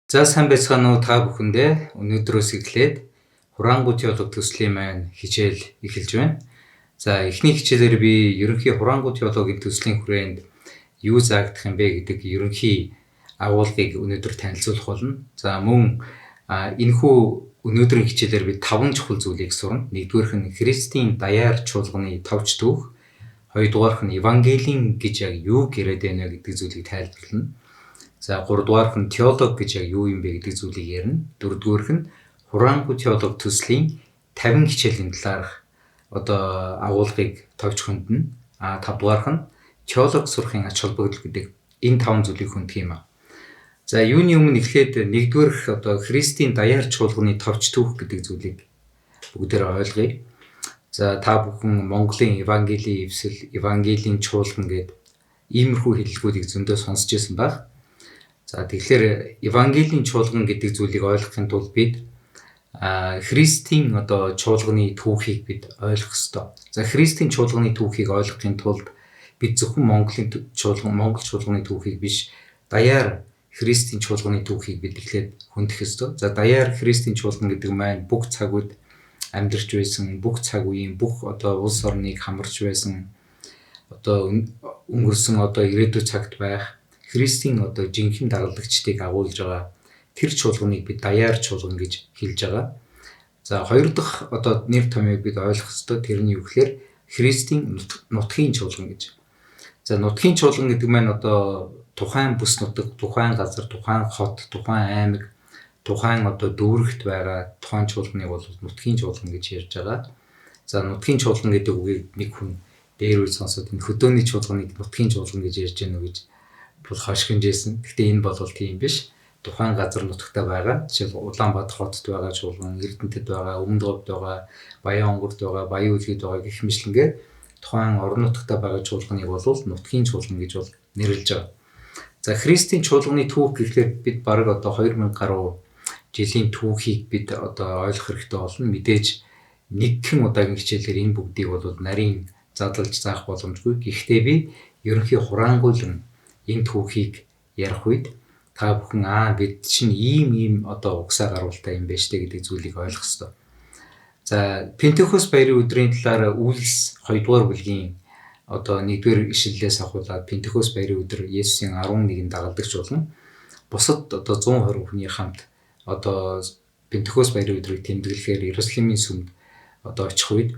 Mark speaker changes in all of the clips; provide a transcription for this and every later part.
Speaker 1: За сайн байцгаана уу та бүхэндээ. Өнөөдрөөс эхлээд хураангуй теолог төслийн маань хичээл эхэлж байна. За эхний хичээлээр би ерөнхий хураангуй теологийн төслийн хүрээнд юу заагдах юм бэ гэдэг ерөнхий агуулгыг өнөөдөр танилцуулах болно. За мөн энэхүү өнөөдрийн хичээлээр би 5 чухал зүйлийг сурна. Нэгдүгээрх нь Христийн даяар чуулганы товч түүх, хоёрдугаарх нь Евангелийн гэж яг юу гэрээд байна гэдэг зүйлийг тайлбарлана. За 3 дугаарх нь теолог гэж яг юу юм бэ гэдэг зүйлийг ярина. 4 дугаарх нь хураангуй теолог төслийн 50 хичээлийн талаарх агуулгыг товч хөндлөн. 5 дугаарх нь теолог сурахын ач холбогдол гэдэг энэ 5 зүйлийг хөндөг юм аа. За юуны өмнө эхлээд нэгдүгээрх Христийн даяар чуулганы товч түүх гэдэг зүйлийг бүгдээр ойлгоё. За та бүхэн Монголын Евангелийн эвсэл, Евангелийн чуулган гэдэг иймэрхүү хэллэгүүдийг зөндөө сонсч байсан баг. За тэгэхээр Евангелийн чуулган гэдэг зүйлийг ойлгохын тулд бид Христийн чуулганы түүхийг бид ойлгох ёстой. За Христийн чуулганы түүхийг ойлгохын тулд бид зөвхөн Монгол чуулганы түүхийг биш, даяар Христийн чуулганы түүхийг бид эхлээд хөндөх ёстой. За даяар Христийн чуулган гэдэг маань бүх цаг үед амьдарч байсан, бүх цаг үеийн бүх улс орныг хамарч байсан, өнгөрсөн ирээдүйн цагт байх Христийн жинхэнэ дагалдагчдыг агуулж байгаа тэр чуулганыг бид даяар чуулган гэж хэлж байгаа. За хоёр дахь нэр томьёог бид ойлгох ёстой. Тэрний юу гэхээр Христийн нутгийн чуулган гэж. За нутгийн чуулган гэдэг маань тухайн бүс нутаг, тухайн газар, тухайн хот, тухайн аймаг, тухайн дүүрэгт байгаа тухайн чуулганыг бол нутгийн чуулган гэж ярьж байгаа. За нутгийн чуулган гэдэг үгийг нэг хүн дээр үе сонсоод энэ хөдөөний чуулганыг нутгийн чуулган гэж ярьж гэнэ үү гэж бол хошигнжсэн. Гэхдээ энэ бол тийм биш. Тухайн газар нутагтаа байгаа. Жишээл Улаанбаатар хотод байгаа чуулган, Эрдэнэтэд байгаа, Өмнөд Говьд байгаа, Баян-Онгорд байгаа, Баян-Үлгэд байгаа гэх мэтлэнгээр тухайн орон нутагтаа байгаа чуулганыг бол нутгийн чуулган гэж бол нэрлэж байгаа. За Христийн чуулганы түүх гэхлээр бид бараг 2000 гаруй жилийн түүхийг бид ойлгох хэрэгтэй болно. Мэдээж нэгэн удаагийн хичээлээр энэ бүгдийг бол нарийн задлж заах боломжгүй. Гэхдээ би ерөнхий хураангуйлан энэ түүхийг ярих үед та бүхэн бид чинь ийм угсаа гаруултай юм байна штэ гэдэг зүйлийг ойлгох ёстой. За Пентекост баярын өдрийн талаар Үйлс 2 дугаар бүлгийн 1-р ишлэлээс ахуулаад Пентекост баярын өдөр Есүсийн 11 дагалдагч болон бусад 120 хүний хамт Пентекост баярын өдрийг тэмдэглэхээр Иерусалимын сүмд очих үед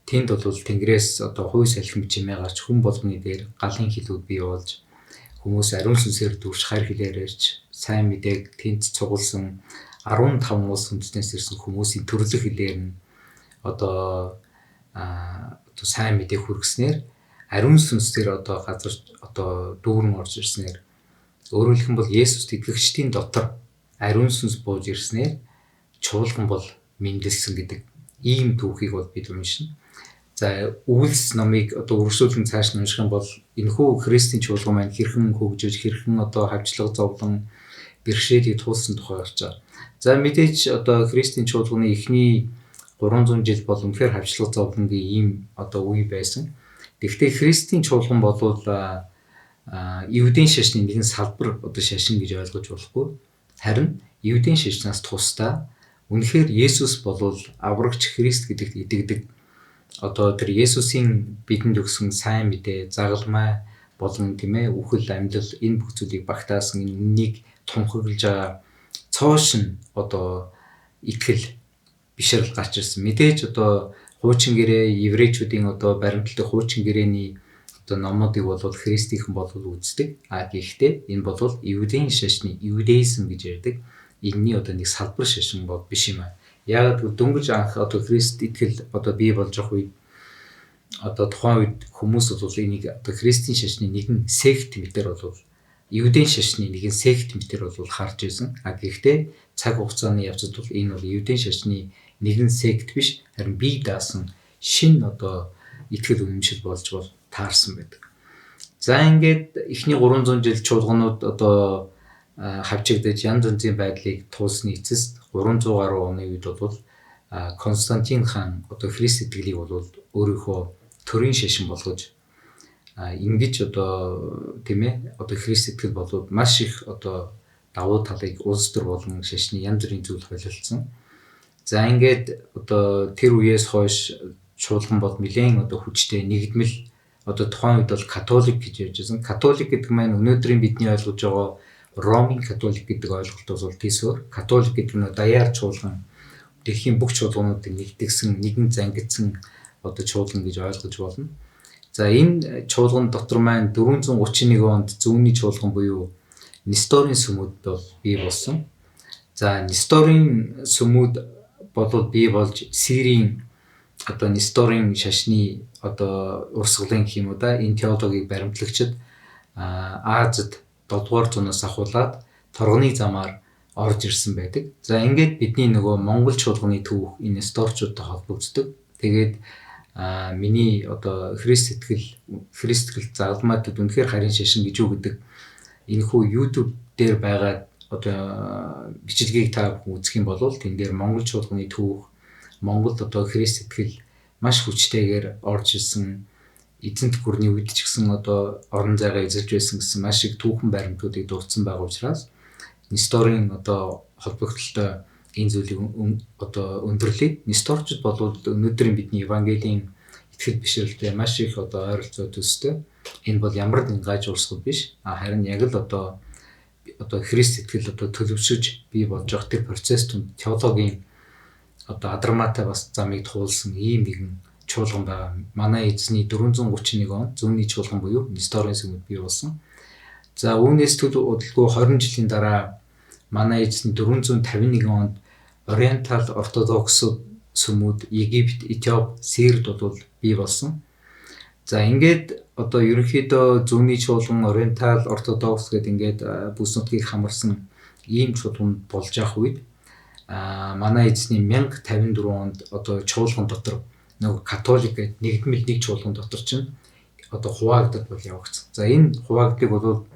Speaker 1: тэнд бол Тэнгэрээс хувь салхин бичмээ гарч хүн болгоны дээр галын хилүүд бий болж хүмүүс ариун сүнсээр дүүрч хайр хэлээр ярьж сайн мэдээг тэнд цугулсан 15 улс үндэстнээс ирсэн хүмүүсийн төрлөх хэлээр нь сайн мэдээг хүргэснээр ариун сүнсээр газар дүүрэн орж ирснээр өөрөөр хэлбэл Есүст итгэгчдийн дотор ариун сүнс бууж ирснээр чуулган бол мэндэлсэн гэдэг ийм түүхийг бол бид уншина. За Үйлс номыг үргэлжлүүлэн цааш нь унших юм бол энэхүү Христийн чуулган маань хэрхэн хөгжиж, хэрхэн хавчлага зовлон бэрхшээлийг туулсан тухай гарч байгаа. За мэдээж Христийн чуулганы эхний 300 жил бол үнэхээр хавчлага зовлонгийн ийм үе байсан. Гэхдээ Христийн чуулган бол Евдийн шашны нэгэн салбар шашин гэж ойлгож болохгүй. Харин Евдийн шашнаас тусдаа үнэхээр Есүс бол аврагч Христ гэдэгт итгэдэг. Тэр Есүсийн бидэнд өгсөн сайн мэдээ, загалмай болон үхэл амьдлал энэ бүх зүйлийг багтаасан энэ үннийг тунхаглаж байгаа цоошин итгэл бишрэл гарч ирсэн. Мэдээж хуучин гэрээ еврейчүүдийн баримтлагдаг хуучин гэрээний номуудыг бол христийнхэн бол үздэг. Гэхдээ энэ бол Евдийн шашны иудэизм гэж ярьдаг. Энэний нэг салбар шашин бол биш юм аа. Яг дөнгөж анх Христ итгэл бий болж байгаа үед тухайн үед хүмүүс бол энийг Христийн шашны нэгэн сект мэтэр бол Евдийн шашны нэгэн сект мэтэр бол харж ирсэн. Гэхдээ цаг хугацааны явцад бол энэ бол Евдийн шашны нэгэн сект биш, харин бие даасан шинэ итгэл үнэмшил болж бол таарсан байдаг. За ингээд эхний 300 жил чуулганууд хавчигдаж янз бүрийн байдлыг туулсны эцэст 300 гаруй оны үед бол Константин хаан Христ итгэлийг бол өөрийнхөө төрийн шашин болгож ингэж Христ итгэл бол маш их давуу талыг улс төр болон шашны янз бүрийн зүйл холилдсон. За ингээд одоо тэр үеэс хойш чуулган бол нэлээд одоо хүчтэй нэгдмэл одоо тухайн үед бол католик гэж ярьж байсан. Католик гэдэг маань өнөөдрийн бидний ойлгож байгаа Ромын католик гэдэг ойлголтоос бол тийсвэр. Католик гэдэг нь даяар чуулган дэлхийн бүх чуулгануудыг нэгтгэсэн, нэгэн зангидсан одоо чуулган гэж ойлгож болно. За энэ чуулган дотор маань 431 онд зүүнний чуулган буюу Несторын сүмүүд бол бий болсон. За Несторын сүмүүд бол бий болж Сирийн одоо Несторын шашны одоо урсгалын гэх юм уу да энэ теологийг баримтлагчид Азид 7 дугаар зуунаас ахуулаад торгоны замаар орж ирсэн байдаг. За ингээд бидний нөгөө Монгол чуулганы түүх энэ Несторчуудтай холбогддог. Тэгээд миний одоо Христ итгэл загалмаатад үнэхээр харин шашин гэж юу гэдэг энэхүү YouTube дээр байгаа одоо бичлэгийг та үзэх юм бол тэн дээр Монгол чуулганы түүх, Монгол одоо Христ итгэл маш хүчтэйгээр орж ирсэн, эзэнт гүрний үед ч гэсэн одоо орон зайгаа эзэлж байсан гэсэн маш их түүхэн баримтуудыг дурдсан байгаа учраас Несторын одоо холбогдлолтой энэ зүйлийг одоо өндөрлөе. Несторчууд бол өнөөдрийн бидний Евангелийн итгэл бишрэлтэй маш их одоо ойролцоо төстэй. Энэ бол ямар нэгэн гаж урсгал биш. Харин яг л одоо Христ итгэл одоо төлөвшөж бий болж байгаа тэр процесс тунд теологийн одоо адармаатай бас замыг туулсан ийм нэгэн чуулган байгаа. Манай эзний 431 он зүүнний чуулган буюу Несторын сүмүүд бий болсон. За үүнээс төлөвлөгөө 20 жилийн дараа манай эзний 451 онд Ориентал ортодокс сүмүүд Египт, Этиоп, Сирд бол бий болсон. За ингээд одоо ерөнхийдөө зүүнний чуулган Ориентал ортодокс гэдэг ингээд бүс нутгийг хамарсан ийм чуулган болж явах үед манай эзний 1054 онд одоо чуулган дотор нөгөө католик гэдэг нэгдмэл нэг чуулган дотор чинь одоо хуваагдал бол явагдсан. За энэ хуваагдлыг бол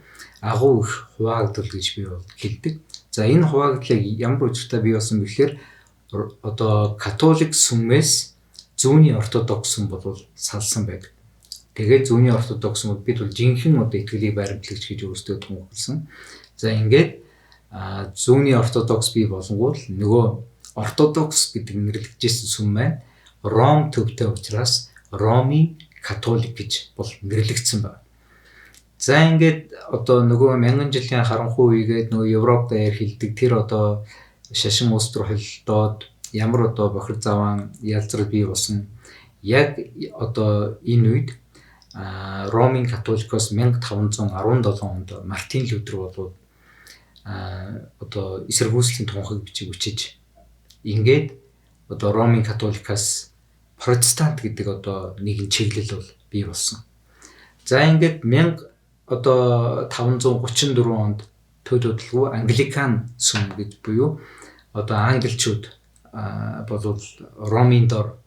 Speaker 1: агуу их хуваагдал гэж би бол хэлдэг. За энэ хуваагдлыг ямар учиртай бий болсон бэхээр одоо католик сүмээс зүүнний ортодокс сүм бол салсан байдаг. Тэгээд зүүнний ортодокс сүмүүд бид бол жинхэнэ одоо итгэлийг баримтлагч гэж өөрсдөө тунхагласан. За ингээд зүүнний ортодокс бий болонгууд нөгөө ортодокс гэдэг нэрлэгдсэн сүм маань Ром төвтэй учраас Ромын католик гэж бол нэрлэгдсэн байна. За ингээд одоо нөгөө 1000 жилийн харанхуй үегээд нөгөө Европ даяар хилдэг тэр одоо шашин улс төр холилдоод ямар одоо бохир заваан ялзрал бий болсон. Яг одоо энэ үед Ромын католикос 1517 онд Мартин Лютер болоод одоо эсэргүүцлийн тунхаг бичиж ингээд одоо Ромын католикаас протестант гэдэг одоо нэгэн чиглэл бол бий болсон. За ингээд 1534 онд төлөвлөгөө Англикан сүм гэж буюу одоо англичууд болов Ромын дор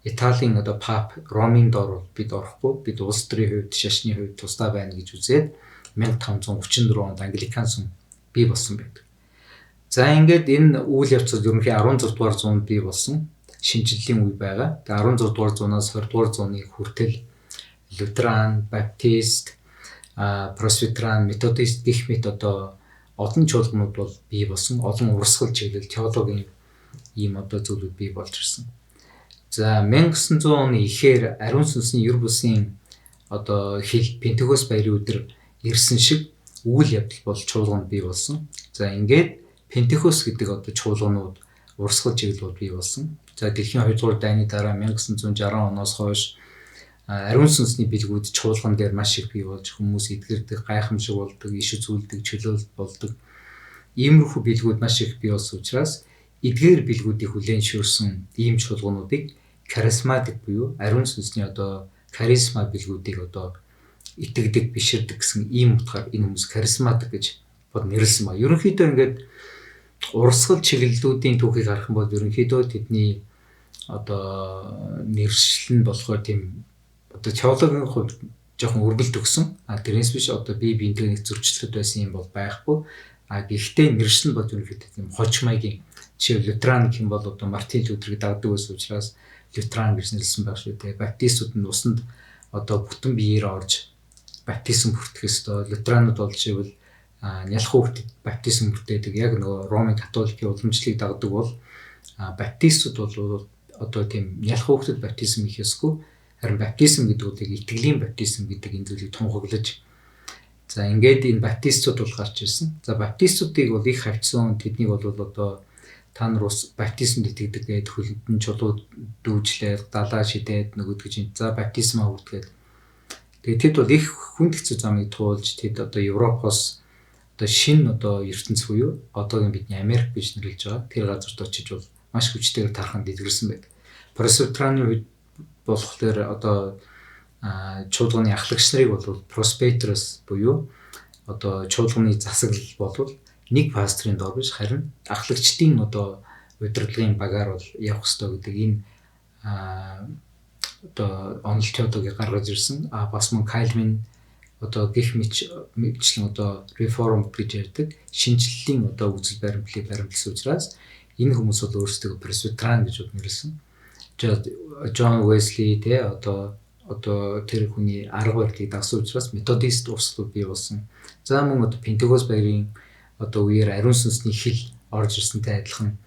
Speaker 1: Италийн одоо пап Ромын дор бид орохгүй бид улс төрийн хувьд шашны хувьд тусдаа байна гэж үзээд 1534 онд Англикан сүм бий болсон байдаг. За ингээд энэ үйл явцад ерөнхий 16 дугаар зуунд бий болсон шинжлэлийн үе байгаа. Тэгээ 16 дугаар зуунаас 20 дугаар зууны хүртэл Лютеран, Баптист, Пресвитеран, Методист гэх мэт одоо олон чуулганууд бол бий болсон. Олон урсгал чиглэл теологийн ийм одоо зүйлүүд бий болж ирсэн. За 1900 оны ихээр ариун сүнсний ер бусын одоо хил Пентекост баярын өдөр ирсэн шиг үйл явдал бол чуулганд бий болсон. За ингээд Пентекост гэдэг одоо чуулганууд урсгал чиглэл бий болсон. За дэлхийн 2 дугаар дайны дараа 1960 оноос хойш ариун сүнсний бэлгүүд чуулган дээр маш их бий болж хүмүүс эдгэрдэг, гайхамшиг болдог, иш үзүүлдэг, чөлөөлт болдог. Иймэрхүү бэлгүүд маш их бий болсон учраас эдгээр бэлгүүдийг хүлээн шуурсан ийм чуулгануудыг харизматик буюу ариун сүнсний одоо харизма бэлгүүдийг одоо итгэдэг, биширдэг гэсэн ийм утгаар энэ хүмүүс харизматик гэж бод нэрлсэн ба. Ерөнхийдөө ингээд урсгал чиглэлүүдийн түүхийг харах юм бол ерөнхийдөө тэдний одоо нэршил нь болохоор тийм одоо теологийн хувьд жоохон өргөлт өгсөн. Тэрнээс биш одоо бие биентэй нэг зөрчлөлт байсан юм бол байхгүй. Гэхдээ нэршил нь бол ерөнхийдөө тийм хож маягийн жишээ Лютеран гэх юм бол одоо Мартин Лютерийг дагдаг байсан учраас Лютеран гэж нэрлсэн байх шүү дээ. Баптистууд нь усанд одоо бүтэн биеэр орж баптизм бүртгэх ёстой. Лютеранууд бол жишээл нялх хүүхдэд баптизм хүртээдэг яг нөгөө Ромын католикийн уламжлалыг дагдаг бол баптистууд бол одоо тийм нялх хүүхдэд баптизм хийхээсгүй харин баптизм гэдэг бол итгэлийн баптизм гэдэг энэ зүйлийг тунхаглаж за ингээд энэ баптистууд бол гарч ирсэн. За баптистуудыг бол их хавьцсан тэднийг бол одоо та нар ус баптизмд итгэдэг гэдэг хөлөнд нь чулуу дүүжлээд далаа шидээд нөгөөдгөө чинь за баптизм авагдгээд тэгээд тэд бол их хүнд хэцүү замыг туулж тэд одоо Европоос одоо шинэ одоо ертөнц буюу одоогийн бидний Америк гэж нэрлэж байгаа тэр газарт очиж бол маш хүчтэйгээр тарханд дэлгэрсэн байдаг. Пресвитерианы үед болохоор одоо чуулганы ахлагч нарыг бол просперос буюу одоо чуулганы засаглал болвол нэг пастрын дор биш харин ахлагчдын одоо удирдлагын багаар бол явах ёстой гэдэг энэ одоо онол теологийг гаргаж ирсэн. Бас мөн Кальвин одоо гих мэтчлэн одоо реформ гэж ярьдаг шинжлэлийн одоо үзэл баримтлалыг баримтлсан учраас энэ хүмүүс бол өөрсдөө пресвитериан гэж нэрлсэн. Джон Уэсли те одоо тэр хүний арга барилыг дагсан учраас методист услууд бий болсон. За мөн одоо Пентекост баярын одоо үеэр ариун сүнсний хил орж ирсэнтэй адилхан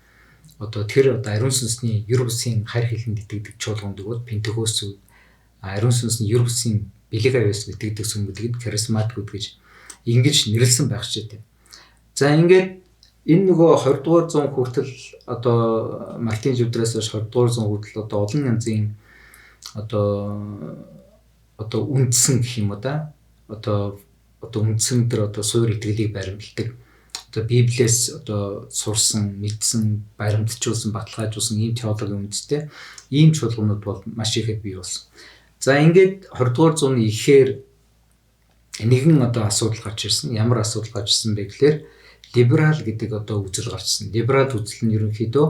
Speaker 1: одоо тэр одоо ариун сүнсний ер бусын харь хилэнд итгэдэг чуулганууд бол Пентекост ариун сүнсний ер бусын бэлэг авьяас итгэдэг сүмүүдийг харизматикуд гэж ингэж нэрлсэн байх шийдэ. За ингээд энэ нөгөө 20 дугаар зуун хүртэл одоо Мартин Лютераас хойш 20 дугаар зуун хүртэл одоо олон янзын одоо үндсэн гэх юм уу да одоо үндсэн дээр одоо суур итгэлийг баримталдаг одоо Библиэс одоо сурсан, мэдсэн, баримтжуулсан, баталгаажуулсан ийм теологийн үндэстэй ийм чуулганууд бол маш ихэд бий болсон. За ингээд 20 дугаар зууны ихээр нэгэн одоо асуудал гарч ирсэн. Ямар асуудал гарч ирсэн бэ гэхээр либерал гэдэг одоо үзэл гарч ирсэн. Либерал үзэл нь ерөнхийдөө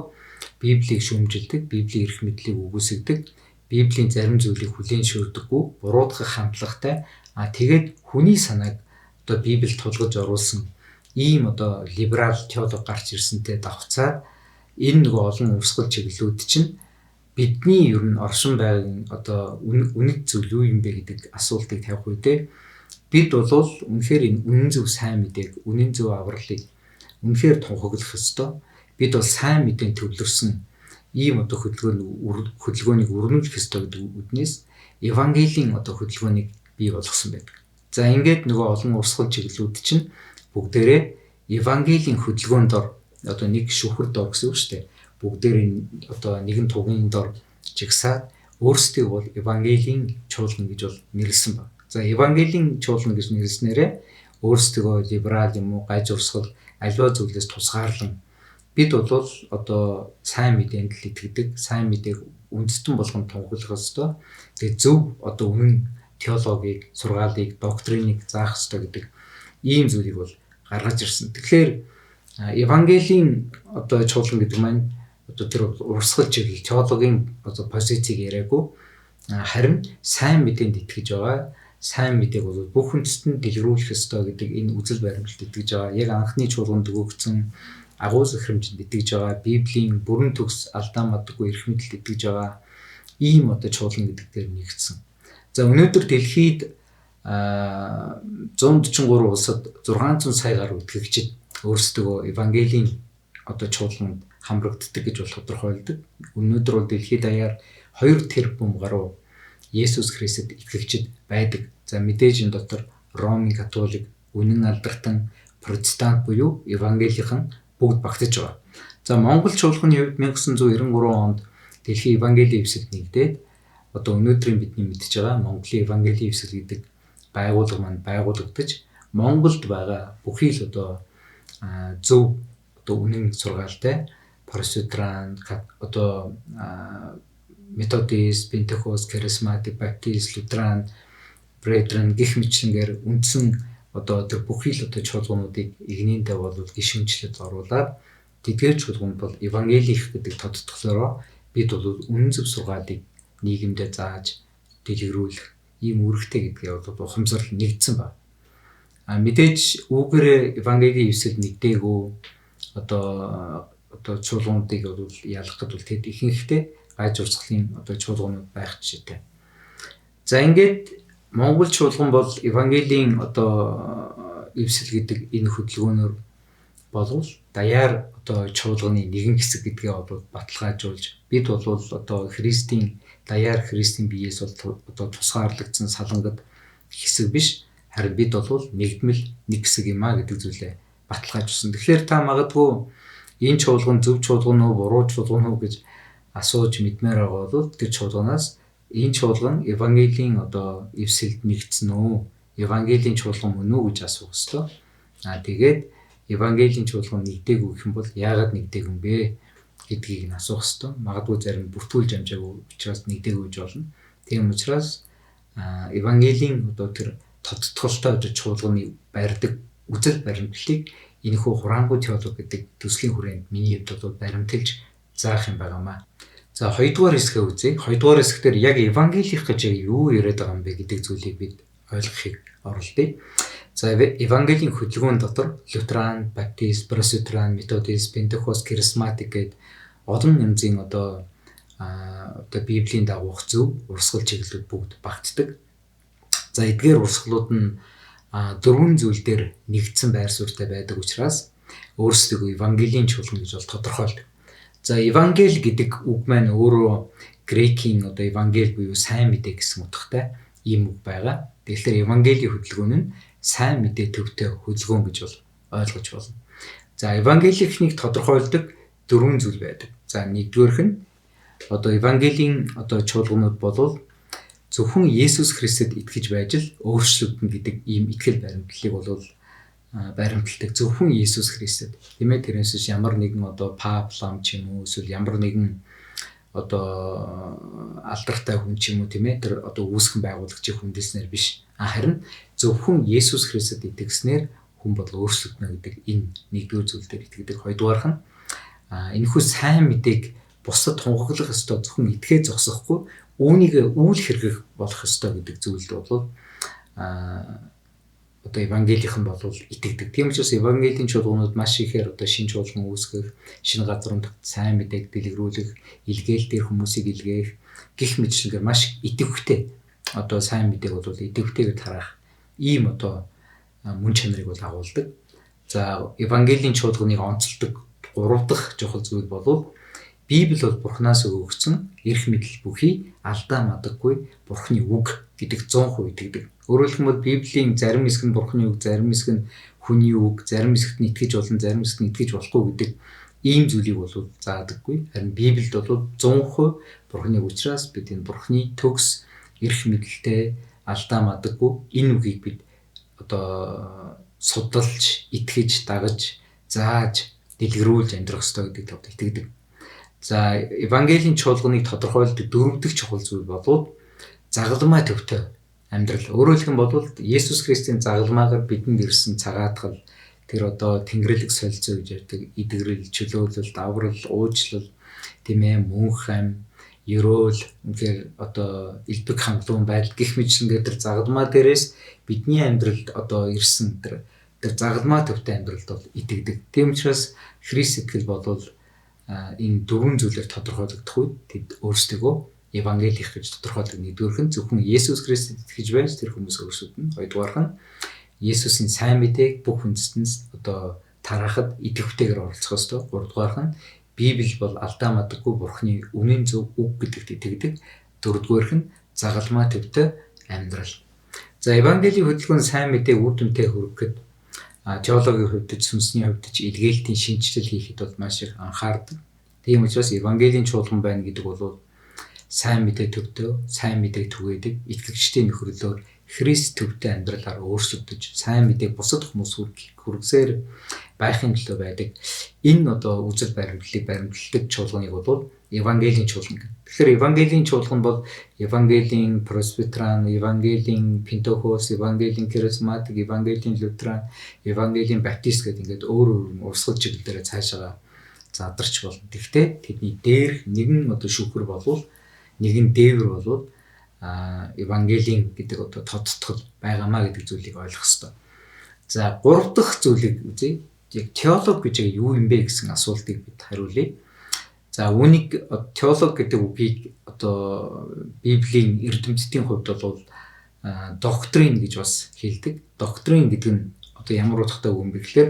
Speaker 1: Библийг шүүмжилдэг, Библийн эрх мэдлийг үгүйсгдэг, Библийн зарим зүйлийг хүлээн шүрдэггүй, буруудах хандлагатай. Тэгээд хүний санааг одоо Библиэд тулгаж оруулсан ийм одоо либерал теолог гарч ирсэнтэй давхцаад энэ нөгөө олон урсгал чиглэлүүд чинь бидний ер нь оршин байгалийн одоо үнэт зүйл юу юм бэ гэдэг асуултыг тавих үедээ бид бол үнэхээр энэ үнэн зөв сайн мэдээг, үнэн зөв авралыг үнэхээр тунхаглах ёстой. Бид бол сайн мэдээнд төвлөрсөн ийм одоо хөдөлгөөнийг өрнүүлэх ёстой гэдэг үднээс Евангелийн одоо хөдөлгөөнийг бий болгосон байдаг. За ингээд нөгөө олон урсгал чиглэлүүд чинь бүгдээрээ Евангелийн хөдөлгөөнд дор одоо нэг шүхэр дор гэсэн үг шүү дээ. Бүгдээрээ одоо нэгэн тугын дор жигсаад өөрсдөө бол Евангелийн чуулган гэж бол нэрлсэн байна. За Евангелийн чуулган гэж нэрлснээрээ өөрсдөө либерал юм уу гаж урсгал аливаа зүйлээс тусгаарлан бид бол одоо сайн мэдээнд л итгэдэг, сайн мэдээг үндэстэн болгон тунхаглах ёстой. Тэгээ зөв одоо үнэн теологийг, сургаалыг, доктриныг заах ёстой гэдэг ийм зүйлийг бол гаргаж ирсэн. Тэгэхээр Евангелийн одоо чуулган гэдэг маань одоо тэр урсгал чиглэл теологийн одоо позицийг яриаггүй харин сайн мэдээнд итгэж байгаа. Сайн мэдээг бол бүх үндэстэнд дэлгэрүүлэх ёстой гэдэг энэ үзэл баримталд итгэж байгаа. Яг анхны чуулганд өгөгдсөн агуу захирамжинд итгэж байгаа. Библийн бүрэн төгс алдаа мадаггүй эрх мэдэлд итгэж байгаа. Ийм одоо чуулган гэдэг дээр нэгдсэн. За өнөөдөр дэлхийд 143 улсад 600 сая гаруй итгэгчид өөрсдөө Евангелийн одоо чуулганд хамрагддаг гэж бол тодорхойлдог. Өнөөдөр бол дэлхийд даяар 2 тэрбум гаруй Есүс Христэд итгэгчид байдаг. За мэдээж энэ дотор Ромын католик, үнэн алдартай протестант буюу Евангелийнхан бүгд багтаж байгаа. За Монгол чуулганы хувьд 1993 онд дэлхийн Евангелийн эвсэлд нэгдээд одоо өнөөдрийн бидний мэдж байгаа Монголын Евангелийн эвсэл гэдэг байгууллага маань байгуулагдаж Монголд байгаа бүхий л одоо зөв одоо үнэн сургаалтай пресвитериан одоо методист, пентекост, харизматик, баптист, лютеран, бретhren гэх мэтлэнгээр үндсэн одоо тэр бүхий л одоо чуулгануудыг игнэндээ бол гишүүнчлээд оруулаад тэдгээр чуулганд бол Евангелих гэдэг тодтголоороо бид бол үнэн зөв сургаалыг нийгэмдээ зааж дэлгэрүүлэх ийм үүрэгтэй гэдгээ бол ухамсарл нэгдсэн байна. Мэдээж үүгээр Евангелийн эвсэл нэгдээгүй одоо чуулгануудыг бол ялгахад бол тэд ихэнхдээ гаж урсгалын одоо чуулганууд байх жишээтэй. За ингээд Монгол чуулган бол Евангелийн одоо эвсэл гэдэг энэ хөдөлгөөнөөр болвол даяар одоо чуулганы нэгэн хэсэг гэдгээ бол баталгаажуулж бид бол одоо даяар Христийн биеэс бол одоо тусгаарлагдсан салангад хэсэг биш, харин бид бол нэгдмэл нэг хэсэг юм а гэдэг зүйлээ баталгаажуулсан. Тэгэхээр та магадгүй энэ чуулган зөв чуулган уу, буруу чуулган уу гэж асууж мэдмээр байгаа бол тэр чуулганаас энэ чуулган Евангелийн одоо эвсэлд нэгдсэн үү? Евангелийн чуулган мөн үү гэж асуух ёстой. Тэгээд Евангелийн чуулган нэгдээгүй гэх юм бол яагаад нэгдээгүй юм бэ гэдгийг нь асуух ёстой. Магадгүй зарим бүртгүүлж амжаагүй учраас нэгдээгүй гэж болно. Тийм учраас Евангелийн одоо тэр тодтголтой чуулганы барьдаг үзэл баримтлалыг энэхүү хураангуй теологи гэдэг төслийн хүрээнд миний хувьд бол баримталж заах юм байнамаа. За 2 дугаар хэсгээ үзье. 2 дугаар хэсгээр яг Евангелийнх гэж юу яриад байгаа юм бэ гэдэг зүйлийг бид ойлгохыг оролдъё. За Евангелийн хөдөлгөөн дотор Лютеран, Баптист, Пресвитеран, Методист, Пентекост, Харизматик гэдэг олон янзын одоо Библийн дагуух зөв урсгал чиглэлүүд бүгд багтдаг. За эдгээр урсгалууд нь 4 зүйл дээр нэгдсэн байр суурьтай байдаг учраас өөрсдөө Евангелийн чуулган гэж бол тодорхойлдог. За Евангел гэдэг үг маань өөрөө грекийн одоо Евангел буюу сайн мэдээ гэсэн утгатай ийм үг байгаа. Тэгэхээр Евангелийн хөдөлгөөн нь сайн мэдээ төвтэй хөдөлгөөн гэж бол ойлгож болно. За Евангелийнхнийг тодорхойлдог 4 зүйл байдаг. За нэгдүгээрх нь одоо Евангелийн одоо чуулганууд бол зөвхөн Есүс Христэд итгэж байж л өөрчлөгдөн гэдэг ийм итгэл баримтлалыг бол баримталдаг зөвхөн Есүс Христэд. Тийм ээ, тэрнээс ямар нэгэн одоо пап лам ч юм уу эсвэл ямар нэгэн одоо алдартай хүн ч юм уу тийм ээ, тэр одоо үүсгэн байгуулагчийн хүндэснээр биш. Харин зөвхөн Есүс Христэд итгэснээр хүн бол өөрчлөгдөнө гэдэг энэ нэгдүгээр зүйл дээр итгэдэг. Хоёрдугаарх нь энэхүү сайн мэдээг бусдад тунхаглах ёстой, зөвхөн итгээ зогсохгүй үүнийг үйл хэрэгэх болох ёстой гэдэг зүйлд бол одоо Евангелийнх нь бол итгэдэг. Тийм учраас Евангелийн чуулганууд маш ихээр одоо шинэ чуулган үүсгэх, шинэ газрын сайн мэдээг дэлгэрүүлэх, илгээлтээр хүмүүсийг илгээх гих мэтчлэнгээр маш идэвхтэй одоо сайн мэдээг бол идэвхтэйгээр тарах ийм одоо мөн чанарыг бол агуулдаг. За Евангелийн чуулганыг онцолдог 3 дахь чухал зүйл бол Библи бол Бурханаас өгөгдсөн эрх мэдэл бүхий алдаа мадаггүй Бурханы үг гэдэг 100% итгэдэг. Өөрөөр хэлбэл Библийн зарим хэсэг нь Бурханы үг, зарим хэсэг нь хүний үг, зарим хэсэгт нь итгэж болно, зарим хэсэгт нь итгэж болохгүй гэдэг ийм зүйлийг бол заадаггүй. Харин Библиэд бол 100% Бурханы учраас бид энэ Бурханы төгс эрх мэдэлтэй алдаа мадаггүй энэ үгийг бид одоо судалж, итгэж, дагаж, зааж, дэлгэрүүлж амьдрах ёстой гэдэг төвд итгэдэг. За Евангелийн чуулганыг тодорхойлдог 4 дахь чухал зүйл бол загалмай төвтэй амьдрал. Өөрөөр хэлбэл Есүс Христийн загалмаагаар бидэнд ирсэн цагаатгал тэр одоо тэнгэрлэг солилцоо гэж ярьдаг идэгрэл, чөлөөлөл, даврал, уучлал, тийм ээ, мөнх ам, ерөөл, үнэхээр одоо элбэг хангалуун байдал гих мэтчлэн тэр загалмаа дээрээс бидний амьдралд одоо ирсэн тэр загалмаа төвтэй амьдралд бол итгэдэг. Тийм учраас Христ итгэл бол энэ 4 зүйлээр тодорхойлогдох үед тэд өөрсдөө Евангелийнх гэж тодорхойлдог. Нэгдүгээрх нь зөвхөн Есүс Христэд итгэж байж тэр хүмүүс өөрсдөд нь. Хоёрдугаарх нь Есүсийн сайн мэдээг бүх хүндэстэн одоо тараахад идэвхтэйгээр оролцох ёстой. Гуравдугаарх нь Библи бол алдаа мадаггүй Бурханы үнэн зөв үг гэдэгт итгэдэг. Дөрөвдүгээрх нь загалмай төвтэй амьдрал. За Евангелийн хөдөлгөөн сайн мэдээг үр дүнтэй хүргэхэд теологийн хувьд ч сүнсний хувьд ч илгээлтийн шинжилэл хийхэд бол маш их анхаардаг. Тийм учраас Евангелийн чуулган байна гэдэг бол сайн мэдээ төвтэй, сайн мэдээг түгээдэг, итгэгчдийн нөхөрлөөр Христ төвтэй амьдралаар өөрчлөгдөж, сайн мэдээг бусад хүмүүс хүргэсээр байхын төлөө байдаг. Энэ одоо үзэл баримтлалыг баримтладаг чуулганыг бол Евангелийн чуулган гэдэг. Тэгэхээр Евангелийн чуулган бол Евангелийн Пресвитеран, Евангелийн Пентекост, Евангелийн Харизматик, Евангелийн Лютеран, Евангелийн Баптист гэдэг ингээд өөр урсгал чиглэлээр цаашаа задарч болно. Гэхдээ тэдний дээр нэгэн одоо шүүхэр болвол нэгэн дээвэр болвол Евангелийн гэдэг одоо тодтгол байгаамаа гэдэг зүйлийг ойлгох ёстой. За 3 дахь зүйлийг үзье. Яг теологи гэж юу юм бэ гэсэн асуултыг бид хариулъя. За үүнийг теологи гэдэг үгийг одоо Библийн эрдэмтдийн хувьд бол доктрин гэж бас хэлдэг. Доктрин гэдэг нь одоо ямар утгатай үг юм бэ гэхээр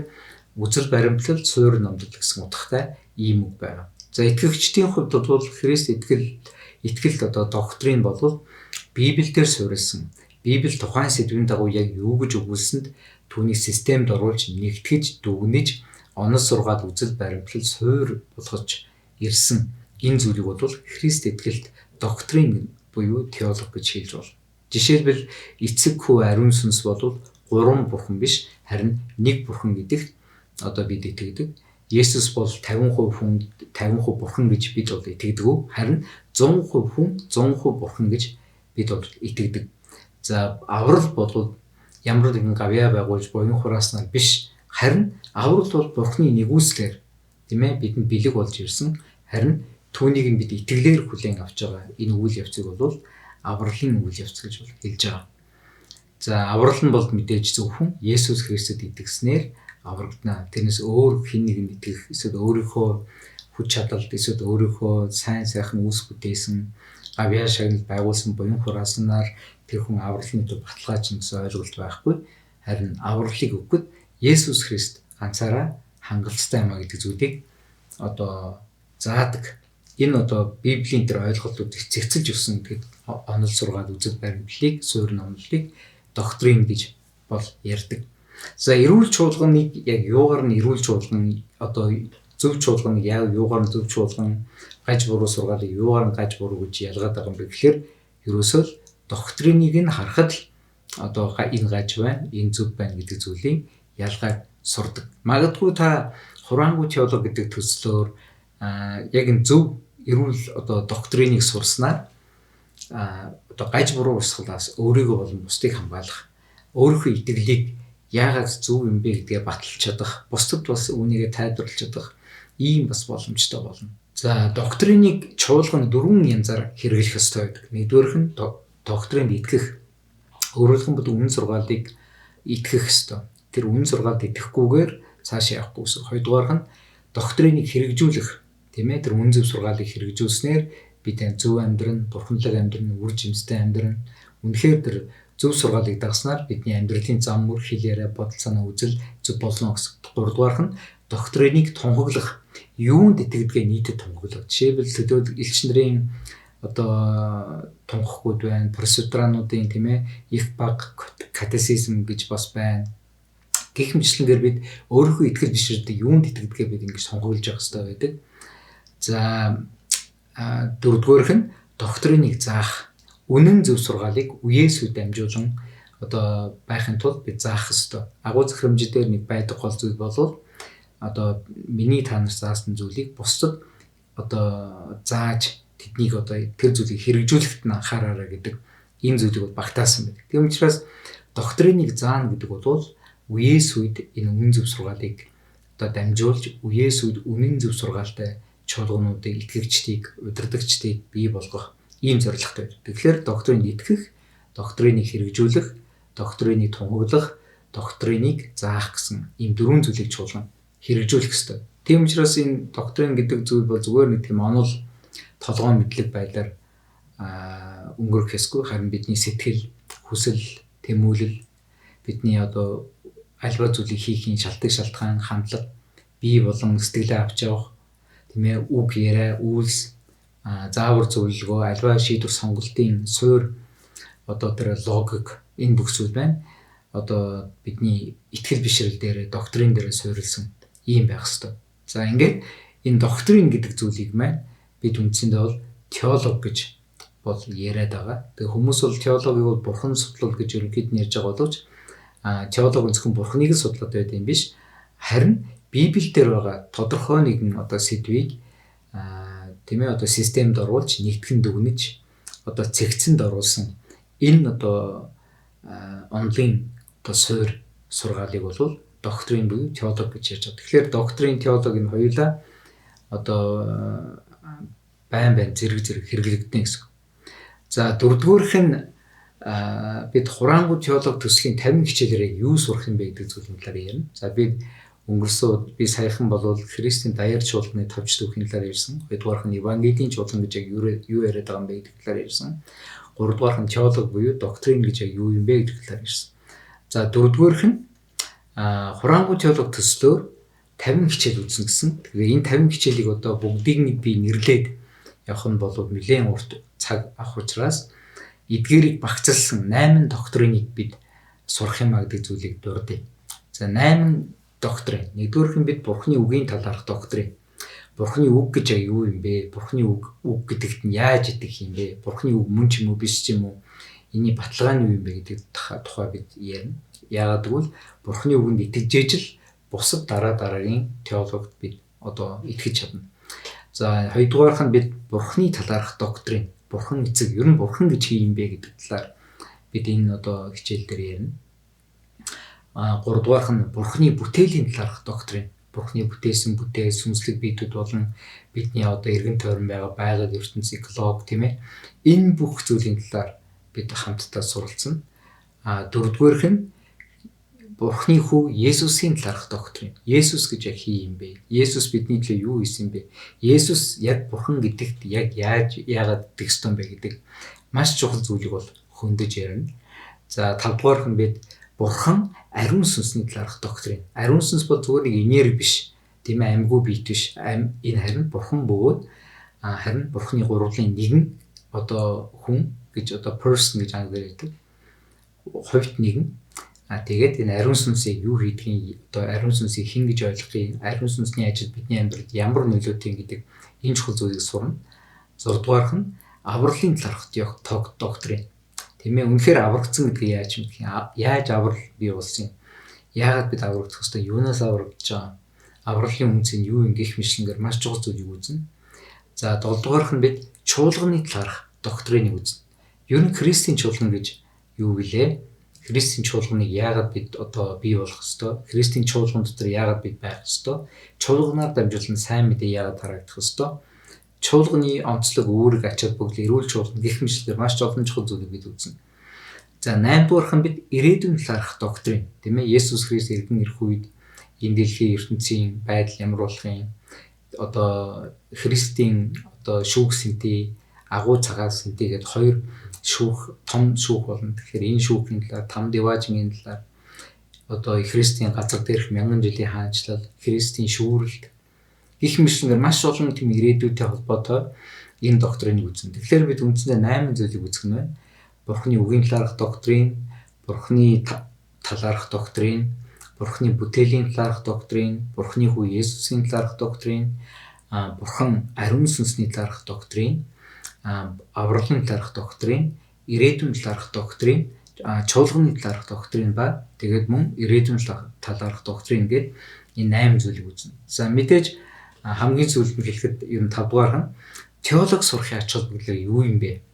Speaker 1: үзэл баримтлал суурь номлол гэсэн утгатай ийм үг байна. За итгэгчдийн хувьд бол Христ итгэл одоо доктрин бол Библиэлд суурилсан. Библи тухайн сэдвийн дагуу яг юу гэж өгүүлсэнд түүнийг системд оруулж нэгтгэж дүгнэж онол сургаал үзэл баримтлал суурь болгож ирсэн. Энэ зүйлийг бол Христ итгэлд доктрин буюу теолог гэж хэлж болно. Жишээлбэл эцэг хүү ариун сүнс бол 3 бурхан биш харин нэг бурхан гэдэгт одоо бид итгэдэг. Есүс бол 50% хүн 50% бурхан гэж бид бол итгэдэг. Харин 100% хүн 100% бурхан гэж бид бол итгэдэг. За аврал бол ямар нэгэн гавьяа байгуулж буян хурааснаар биш харин аврал бол бурханы нэгүслэр тийм ээ бидэнд бэлэг болж ирсэн. Харин түүнийг бид итгэлээр хүлээн авч байгаа. Энэ үйл явцыг бол авралын үйл явц гэж хэлж байгаа. За аврал нь бол мэдээж зөвхөн Есүс Христэд итгэснээр аврагдана. Тэрнээс өөр хэн нэгэнд итгэх эсвэл өөрийнхөө хүч чадалд эсвэл өөрийнхөө сайн сайхан үүс бүтээсэн гавьяа шагнал байгуулсан буян хурааснаар тэр хүн авралын төв баталгааж гэсэн ойлголт байхгүй. Харин авралыг өгөхөд Есүс Христ ганцаараа хангалттай юм а гэдэг зүйлийг одоо заадаг. Энэ одоо Библийн тэр ойлголтуудыг цэгцэлж өгсөн гэдэг онол сургаал үзэл баримтлалыг, суурь номлолыг доктрин гэж бол ярьдаг. За эрүүл чуулганыг яг юугаар нь эрүүл чуулган одоо зөв чуулганыг яг юугаар нь зөв чуулган, гаж буруу сургаалыг юугаар нь гаж буруу гэж ялгаад байгаа юм бэ гэхээр ерөөсөө доктриныг нь харахад одоо энэ гаж байна, энэ зөв байна гэдэг зүйлийн ялгааг сурдаг. Магадгүй та хураангуй теолог гэдэг төслөөр яг энэ зөв эрүүл одоо доктриныг сурснаар одоо гаж буруу урсгалаас өөрийгөө болон бусдыг хамгаалах, өөрийнхөө итгэлийг яагаад зөв юм бэ гэдгээ баталж чадах, бусдад бас үүнийгээ тайлбарлаж чадах ийм бас боломжтой болно. За доктриныг чуулган 4 янзаар хэрэглэх ёстой байдаг. Нэгдүгээрх нь доктринд итгэх. Өөрөөр хэлбэл үнэн сургаалыг итгэх ёстой. Тэр үнэн сургаалд итгэхгүйгээр цаашаа явахгүй гэсэн. Хоёрдугаарх нь доктриныг хэрэгжүүлэх. Тийм ээ тэр үнэн зөв сургаалыг хэрэгжүүлснээр бид зөв амьдран, бурханлаг амьдран, үр жимстэй амьдран. Үнэхээр тэр зөв сургаалыг дагснаар бидний амьдралын зам мөр, хэл яриа, бодол санаа үзэл зөв болно гэсэн. Гуравдугаарх нь доктриныг тунхаглах. Юунд итгэдгээ нийтэд тунхаглах. Жишээлбэл төлөөлөл элч нарын одоо тунхаггүйд байна, пресвитериануудын тийм ээ их баг катехизм гэж бас байна. Гэх мэтлэнгээр бид өөрийнхөө итгэл бишрэлд юунд итгэдгээ бид ингэж тунхаглаж явах хэрэгтэй байдаг. За дөрөвдүгээрх нь доктриныг заах. Үнэн зөв сургаалыг үеэс үе дамжуулан одоо байхын тулд бид заах ёстой. Агуу захирамжид дээр нэг байдаг гол зүйл бол одоо миний та нарт заасан зүйлийг бусдад одоо зааж тэднийг одоо тэр зүйлийг хэрэгжүүлэхэд нь анхаараарай гэдэг энэ зүйлийг бол багтаасан байдаг. Тийм учраас доктриныг заана гэдэг бол үеэс үед энэ үнэн зөв сургаалыг одоо дамжуулж үеэс үед үнэн зөв сургаалтай чуулгануудыг, итгэгчдийг, удирдагчдыг бий болгох ийм зорилготой байдаг. Тэгэхээр доктринд итгэх, доктриныг хэрэгжүүлэх, доктриныг тунхаглах, доктриныг заах гэсэн ийм 4 зүйлийг чуулган хэрэгжүүлэх ёстой. Тийм учраас энэ доктрин гэдэг зүйл бол зүгээр нэг тийм онол толгой мэдлэг байдлаар өнгөрөх ёсгүй. Харин бидний сэтгэл, хүсэл, тэмүүлэл, бидний одоо альва зүйлийг хийхийн шалтгаан, хандлага, бие болон сэтгэлээ авч явах, тийм ээ үг яриа, үйлс, заавар зөвлөгөө, альва шийдвэр сонголтын суурь, одоо тэр логик энэ бүх зүйл байна. Одоо бидний итгэл бишрэл дээр, доктрин дээр суурилсан ийм байх ёстой. За ингээд энэ доктрин гэдэг зүйлийг маань бид үндсэндээ бол теолог гэж бол яриад байгаа. Тэгээ хүмүүс бол теологийг бол бурхан судлал гэж ерөнхийд нь ярьж байгаа боловч теолог зөвхөн бурханыг судлаад байдаг юм биш. Харин Библиэлд байгаа тодорхой нэгэн одоо сэдвийг тийм ээ одоо системд оруулж нэгтгэн дүгнэж одоо цэгцэнд оруулсан энэ одоо онлын одоо суурь сургаалыг бол доктрин буюу теолог гэж ярьж байгаа. Тэгэхээр доктрин, теолог энэ хоёулаа одоо байн зэрэг хэрэглэгдэнэ гэсэн. За дөрөвдүгээрх нь бид хураангуй теолог төслийн 50 хичээлээр юу сурах юм бэ гэдэг зүйлийн талаар ярина. За би саяхан болвол Христийн даяар чуулганы товч түүхийн талаар ярьсан. Хоёрдугаарх нь Евангелийн чуулган гэж яг юу яриад байгаа юм бэ гэдэг талаар ярьсан. Гуравдугаарх нь теолог буюу доктрин гэж яг юу юм бэ гэдэг талаар ярьсан. За дөрөвдүгээрх нь Хураангуй теологи төслөөр 50 хичээл үзнэ гэсэн. Тэгээ энэ 50 хичээлийг одоо бүгдийг нь би нэрлээд явах нь бол нэлээд урт цаг авах учраас эдгээрийг багцлсан 8 доктриныг бид сурах юмаа гэдэг зүйлийг дурдъя. За 8 доктрин. Нэгдүгээрх нь бид Бурхны үгийн талаарх доктрин. Бурхны үг гэж юу юм бэ? Бурхны үг гэдэгт нь яаж идэх юм бэ? Бурхны үг мөн ч юм уу биш ч юм уу? Эний баталгаа нь юу юм бэ гэдэг тухай бид ярина. Яагаад гэвэл Бурхны үгэнд итгэж л бусад дараагийн теологид бид одоо итгэж чадна. За хоёрдугаарх нь бид Бурхны талаарх доктрин. Бурхан эцэг ер нь Бурхан гэж хий юм бэ гэдэг талаар бид энэ одоо хичээл дээр ярина. Гуравдугаарх нь Бурхны бүтээлийн талаарх доктрин. Бурхны бүтээсэн сүнслэг биетүүд болон бидний одоо эргэн тойрон байгаа байгаль ертөнц эколог тийм ээ. Энэ бүх зүйлийн талаар бид хамтдаа суралцсан. Дөрөвдүгээрх нь Бурхны хүү Есүсийн талаарх доктрин. Есүс гэж яг хий юм бэ? Есүс бидний төлөө юу хийсэн бэ? Есүс яг Бурхан гэдэгт яг яагаад идэх ёстой юм бэ гэдэг маш чухал зүйлийг бол хөндөж ярина. За 5 дугаарх нь бид Бурхан ариун сүнсний талаарх доктрин. Ариун сүнс бол зүгээр нэг энерги биш. Тийм ээ, амьгүй биет биш. Энэ харин Бурхан бөгөөд харин Бурханы гурвын нэгэн одоо хүн гэж одоо person гэж англиар хэлдэг. Хувьт нэгэн. Тэгээд энэ ариун сүнсийг юу хийдгийг одоо ариун сүнсийг хэн гэж ойлгохыг, ариун сүнсний ажил бидний амьдралд ямар нөлөөтэй гэдэг энэ чухал зүйлийг сурна. 6 дугаарх нь авралын талаарх доктрин. Тийм ээ, үнэхээр аврагдсан гэдгийг яаж мэдэх юм? Яаж аврал бий болсон юм? Яагаад бид аврагдах ёстой? Юунаас аврагдж байгаа? Авралын үнц нь юу юм гэх мэтлэнгээр маш чухал зүйлийг үзнэ. За 7 дугаарх нь бид чуулганы талаарх доктриныг үзнэ. Ер нь Христийн чуулган гэж юу гэлээ? Христийн чуулганыг яагаад бид одоо бий болох ёстой? Христийн чуулган дотор яагаад бид байх ёстой? Чуулганаар дамжуулан сайн мэдээ яагаад тараагдах ёстой? Чуулганы онцлог, үүрэг, ач холбогдол, эрүүл чуулган гэх мэтлээр маш олон чухал зүйлийг бид үзнэ. За 8 дугаарх нь бид ирээдүйн талаарх доктрин, тийм ээ, Есүс Христ иргэн ирэх үед энэ дэлхийн ертөнцийн байдал ямар болох юм? Одоо Христийн одоо шүүх сэнти, агуу цагаан сэнти гэдэг хоёр том шүүх болно. Тэгэхээр энэ шүүхийн талаар, там диважмын талаар, одоо Христийн газар дээрх 1000 жилийн хаанчлал, Христийн шүүрэлт гэх мэтлэнгээр маш олон тийм ирээдүйтэй холбоотой энэ доктриныг үзнэ. Тэгэхээр бид үндсэндээ 8 зүйлийг үзэх нь байна. Бурхны үгийн талаарх доктрин, Бурхны талаарх доктрин, Бурхны бүтээлийн талаарх доктрин, Бурхны хүү Есүсийн талаарх доктрин, Бурхан ариун сүнсний талаарх доктрин, авралын талаарх доктрин, ирээдүйн талаарх доктрин, чуулганы талаарх доктрин ба тэгээд мөн ирээдүйн талаарх доктрин гэдэг энэ 8 зүйлийг үзнэ. За мэдээж хамгийн сүүлд нь хэлэхэд ер нь 5 дугаарх нь теологи сурахын ач холбогдол юу юм бэ?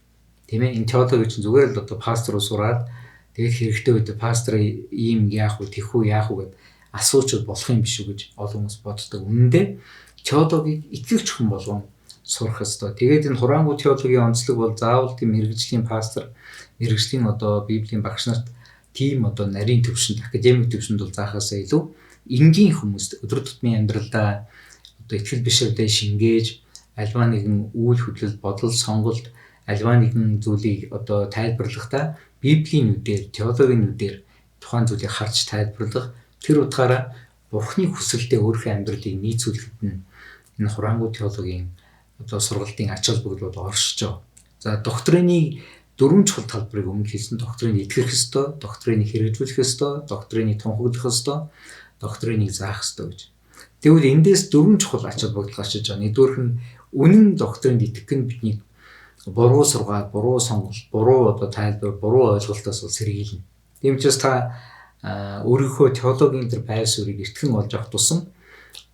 Speaker 1: Тийм ээ, энэ теологи чинь зүгээр л одоо пастор сураад тэгээд хэрэгтэй үед пастор ийм яах вэ, тэх үү яах вэ гэд асуучод болох юм биш үү гэж олон хүмүүс боддог. Үнэндээ теологийг итгэвч хүн болгон сурах ёстой. Тэгээд энэ хураангуй теологийн онцлог бол заавал тийм мэрэгжлийн пастор, мэрэгжлийн одоо библийн багш нарт тийм одоо нарийн төвшөнд, академик төвшөнд бол заахаасаа илүү энгийн хүмүүст өдөр тутмын амьдралдаа одоо итгэл бишрэлдээ шингээж альва нэгэн үйл хөдлөл, бодол, сонголт, альва нэгэн зүйлийг одоо тайлбарлахдаа библийн үдээр, теологийн үдээр тухайн зүйлийг харж тайлбарлах, тэр утгаараа Бурхны хүсэлтэд өөрийнхөө амьдралыг нийцүүлэхэд нь энэ хураангуй теологийн одоо сургалтын ач холбогдол бол оршиж байгаа. За доктрины 4 чухал талбарыг өмнө хэлсэн. Доктриныг итгэх ёстой, доктриныг хэрэгжүүлэх ёстой, доктриныг тунхаглах ёстой, доктриныг заах ёстой гэж. Тэгвэл эндээс 4 чухал ач холбогдол гарч иж байгаа. Нэгдүгээрх нь үнэн доктринд итгэх нь бидний буруу сургаал, буруу сонголт, буруу одоо тайлбар, буруу ойлголтоос бол сэргийлнэ. Тийм учраас та өөрийнхөө теологийн тэр байр суурийг эртхэн олж авах тусам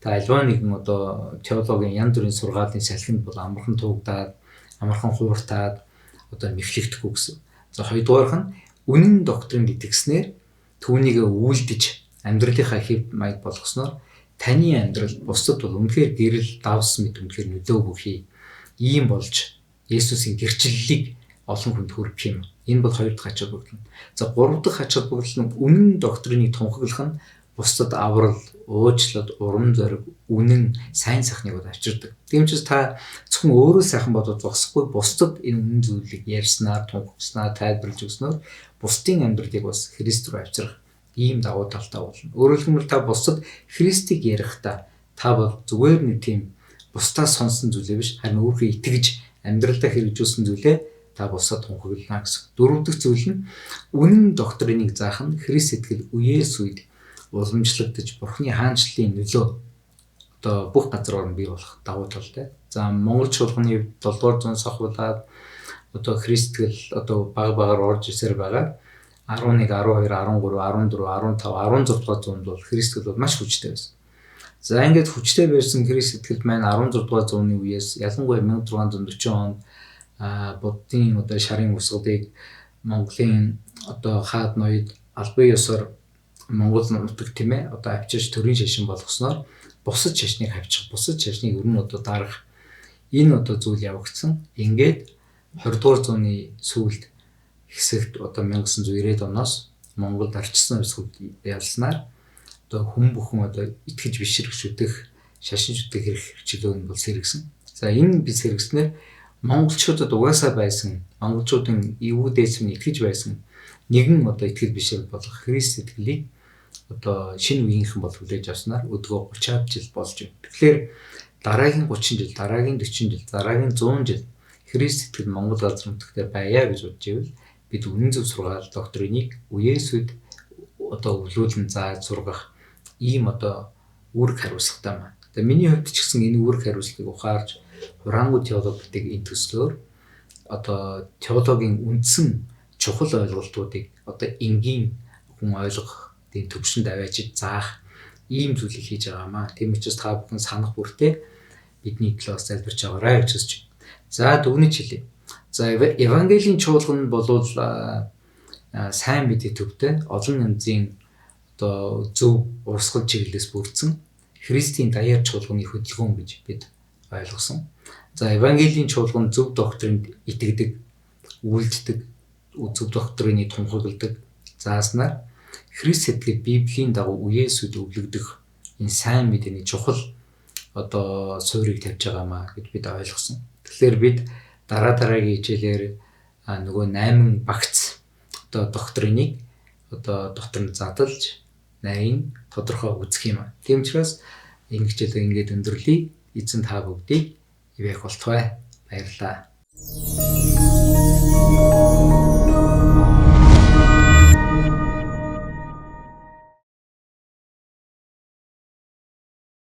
Speaker 1: та альва нэгэн одоо теологийн янз бүрийн сургаалын салхинд бол амархан туугдаад, амархан хууртаад одоо мэхлэгдэхгүй гэсэн. За хоёрдугаарх нь үнэн доктринд итгэснээр түүнийг үйлдэж амьдралынхаа хэв маяг болгосноор таны амьдрал бусдад бол үнэхээр гэрэл давс мэт үнэхээр нөлөө бүхий ийм болж Есүсийн гэрчлэлийг олон хүнд хүргэх юм. Энэ бол хоёр дахь ач холбогдол. За гурав дахь ач холбогдол нь үнэн доктриныг тунхаглах нь бусдад аврал, уучлал, урам зориг, үнэн, сайн сайхныг авчирдаг. Тийм ч та зөвхөн өөрөө сайхан бодож зогсохгүй бусдад энэ үнэн зүйлийг ярьснаар, тунхагласнаар, тайлбарлаж өгснөөр бусдын амьдралыг бас Христ рүү авчрах ийм давуу талтай болно. Өөрөөр хэлбэл та бусдад Христийг ярихдаа та бол зүгээр нэг тийм бусдаас сонсон зүйлээ биш, харин өөрийгөө итгэж амьдралдаа хэрэгжүүлсэн зүйлээ та бусдад тунхаглана гэсэн. Дөрөв дэх зүйл нь үнэн доктриныг заах нь Христ итгэл үеэс үед уламжлагдаж Бурхны хаанчлалын нөлөө одоо бүх газар орн бий болох давуу талтай. За Монгол чуулганы 7 дугаар зуунаас ахуулаад одоо Христ итгэл одоо багаар орж ирсээр байгаа. 11, 12, 13, 14, 15, 16 дугаар зуунд бол Христ итгэл бол маш хүчтэй байсан. За ингээд хүчтэй байсан Христ итгэл маань 16 дугаар зууны үеэс ялангуяа 1640 онд буддын одоо шарын усгыг Монголын одоо хаад ноёд албан ёсоор Монгол нутаг тийм ээ одоо авчирч төрийн шашин болгосноор бусад шашныг хавчих, бусад шашныг өрн одоо дарах энэ одоо зүйл явагдсан. Ингээд 20 дугаар зууны сүүлд хэсэгт одоо 1990-ад оноос Монголд арчсан үсгүүд ялснаар одоо хүн бүхэн одоо итгэж бишрэх шүтэх, шашин шүтэх хэрэг хичээлүүд нь бол сэргсэн. За энэ бид сэргснээр монголчуудад угаасаа байсан, монголчуудын эвгүй дээсм итгэж байсан нэгэн одоо итгэл бишрэл болох Христ итгэлийг одоо шинэ үеийнхэн бол хүлээж авснаар өдгөө 30-аад жил болж байна. Тэгэхээр дараагийн 30 жил, дараагийн 40 жил, дараагийн 100 жил Христ итгэл Монгол газар нутагт байя гэж бодож ивэл бид үнэн зөв сургаал доктриныг үеэс үед одоо өвлүүлэн зааж сургах ийм одоо үүрэг хариуцлагатай маань. Тэгээ миний хувьд ч гэсэн энэ үүрэг хариуцлагыг ухаарж хураангуй теологи гэдэг энэ төслөөр одоо теологийн үндсэн чухал ойлголтуудыг одоо энгийн хүн ойлгох тийм төвшөнд аваачиж заах ийм зүйлийг хийж байгаамаа. Тийм учраас та бүхэн санах бүртээ бидний талаас залбирч байгаарай гэж хэлж байна. За дүгнэж хэлье. За Евангелийн чуулган нь болвол сайн мэдээ төвтэй олон янзын одоо зөв урсгал чиглэлээс бүрдсэн Христийн даяар чуулганы хөдөлгөөн гэж бид ойлгосон. За Евангелийн чуулган зөв доктринд итгэдэг, үйлддэг, зөв доктрины тунхагладаг зааснаар Христ сэтгэл Библийн дагуу үеэс үед өвлөгдөх энэ сайн мэдээний чухал одоо суурийг тавьж байгаамаа гэж бид ойлгосон. Тэгэхээр бид дараагийн хичээлээр нөгөө 8 багц одоо доктриныг одоо дотор нь задалж 8 тодорхой үзэх юм аа. Тийм учраас энэ хичээлээ ингээд өндөрлөе. Эзэн та бүгдийг ивэх болтугай. Баярлалаа.